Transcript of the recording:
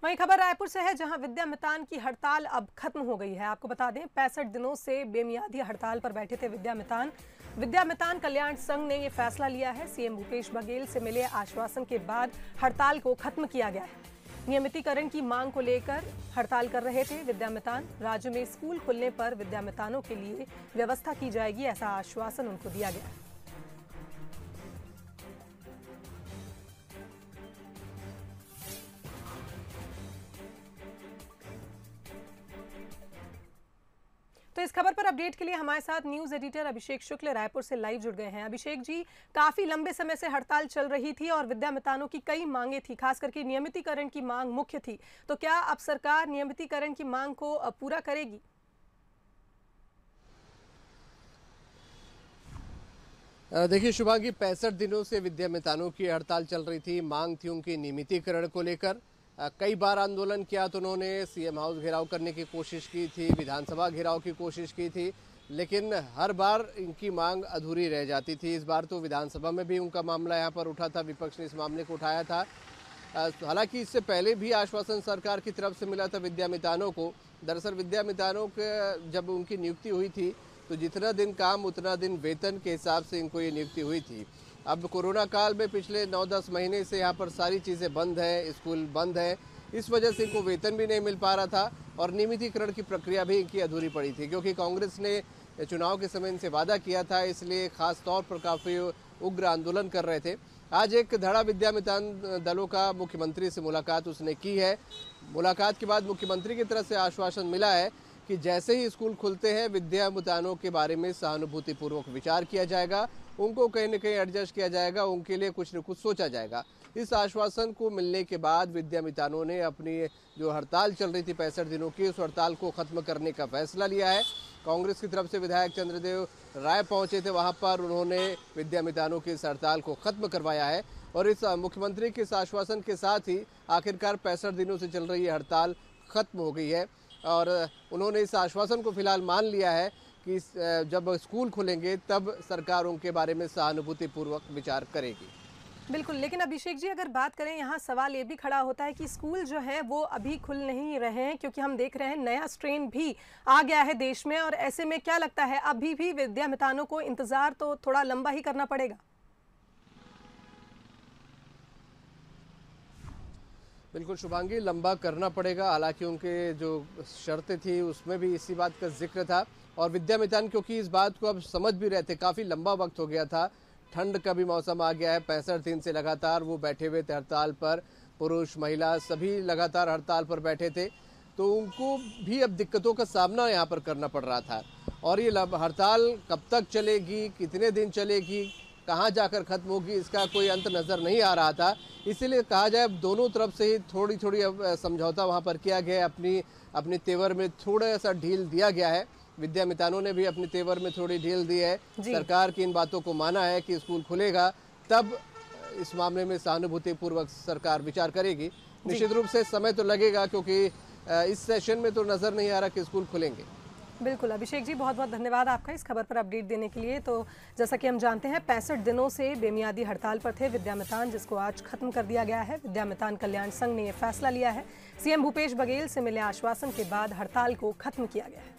वहीं खबर रायपुर से है, जहां विद्या मितान की हड़ताल अब खत्म हो गई है। आपको बता दें, 65 दिनों से बेमियादी हड़ताल पर बैठे थे विद्या मितान। विद्या मितान कल्याण संघ ने ये फैसला लिया है। सीएम भूपेश बघेल से मिले आश्वासन के बाद हड़ताल को खत्म किया गया है। नियमितीकरण की मांग को लेकर हड़ताल कर रहे थे विद्या मितान। राज्य में स्कूल खुलने पर विद्या मितानों के लिए व्यवस्था की जाएगी, ऐसा आश्वासन उनको दिया गया है। तो इस खबर पर अपडेट के लिए हमारे साथ न्यूज एडिटर अभिषेक शुक्ल रायपुर से लाइव जुड़ गए हैं। अभिषेक जी, काफी लंबे समय से हड़ताल चल रही थी और विद्या मितानों की कई मांगे थी, खास करके नियमितीकरण की मांग मुख्य थी। तो क्या अब सरकार नियमितीकरण की मांग को पूरा करेगी? देखिए शुभांगी, 65 दिनों से विद्या मितानों की हड़ताल चल रही थी। मांग थी उनकी नियमितीकरण को लेकर। कई बार आंदोलन किया तो उन्होंने सीएम हाउस घेराव करने की कोशिश की थी, विधानसभा घेराव की कोशिश की थी, लेकिन हर बार इनकी मांग अधूरी रह जाती थी। इस बार तो विधानसभा में भी उनका मामला यहाँ पर उठा था, विपक्ष ने इस मामले को उठाया था। हालांकि इससे पहले भी आश्वासन सरकार की तरफ से मिला था विद्या मितानों को। दरअसल विद्या मितानों के जब उनकी नियुक्ति हुई थी तो जितना दिन काम उतना दिन वेतन के हिसाब से इनको ये नियुक्ति हुई थी। अब कोरोना काल में पिछले 9-10 महीने से यहाँ पर सारी चीज़ें बंद हैं, स्कूल बंद है, इस वजह से इनको वेतन भी नहीं मिल पा रहा था और नियमितीकरण की प्रक्रिया भी इनकी अधूरी पड़ी थी, क्योंकि कांग्रेस ने चुनाव के समय इनसे वादा किया था, इसलिए खास तौर पर काफ़ी उग्र आंदोलन कर रहे थे। आज एक धड़ा विद्या मितान दलों का मुख्यमंत्री से मुलाकात उसने की है। मुलाकात के बाद मुख्यमंत्री की तरफ से आश्वासन मिला है कि जैसे ही स्कूल खुलते हैं विद्या मितानों के बारे में सहानुभूतिपूर्वक विचार किया जाएगा, उनको कहीं न कहीं एडजस्ट किया जाएगा, उनके लिए कुछ न कुछ सोचा जाएगा। इस आश्वासन को मिलने के बाद विद्या मितानों ने अपनी जो हड़ताल चल रही थी 65 दिनों की, उस हड़ताल को खत्म करने का फैसला लिया है। कांग्रेस की तरफ से विधायक चंद्रदेव राय पहुंचे थे, वहां पर उन्होंने विद्या मितानों की इस हड़ताल को खत्म करवाया है और इस मुख्यमंत्री के इस आश्वासन के साथ ही आखिरकार 65 दिनों से चल रही ये हड़ताल खत्म हो गई है और उन्होंने इस आश्वासन को फिलहाल मान लिया है कि जब स्कूल खुलेंगे तब सरकार उनके बारे में सहानुभूतिपूर्वक विचार करेगी। बिल्कुल, लेकिन अभिषेक जी, अगर बात करें, यहाँ सवाल ये भी खड़ा होता है कि स्कूल जो है वो अभी खुल नहीं रहे हैं, क्योंकि हम देख रहे हैं नया स्ट्रेन भी आ गया है देश में, और ऐसे में क्या लगता है अभी भी विद्या मितानों को इंतजार तो थोड़ा लंबा ही करना पड़ेगा? बिल्कुल शुभांगी, लंबा करना पड़ेगा। हालांकि उनके जो शर्तें थी उसमें भी इसी बात का जिक्र था और विद्या मितान क्योंकि इस बात को अब समझ भी रहे थे, काफ़ी लंबा वक्त हो गया था, ठंड का भी मौसम आ गया है, 65 दिन से लगातार वो बैठे हुए थे हड़ताल पर, पुरुष महिला सभी लगातार हड़ताल पर बैठे थे, तो उनको भी अब दिक्कतों का सामना यहाँ पर करना पड़ रहा था। और ये हड़ताल कब तक चलेगी, कितने दिन चलेगी, कहाँ जाकर खत्म होगी, इसका कोई अंत नज़र नहीं आ रहा था। इसीलिए कहा जाए दोनों तरफ से ही थोड़ी थोड़ी अब समझौता वहाँ पर किया गया है, अपनी तेवर में थोड़ा सा ढील दिया गया है। विद्या मितानों ने भी अपनी तेवर में थोड़ी ढील दी है। सरकार की इन बातों को माना है कि स्कूल खुलेगा तब इस मामले में सहानुभूतिपूर्वक सरकार विचार करेगी। निश्चित रूप से समय तो लगेगा, क्योंकि इस सेशन में तो नज़र नहीं आ रहा कि स्कूल खुलेंगे। बिल्कुल अभिषेक जी, बहुत बहुत धन्यवाद आपका इस खबर पर अपडेट देने के लिए। तो जैसा कि हम जानते हैं, 65 दिनों से बेमियादी हड़ताल पर थे विद्या मितान, जिसको आज खत्म कर दिया गया है। विद्या मितान कल्याण संघ ने यह फैसला लिया है। सीएम भूपेश बघेल से मिले आश्वासन के बाद हड़ताल को खत्म किया गया है।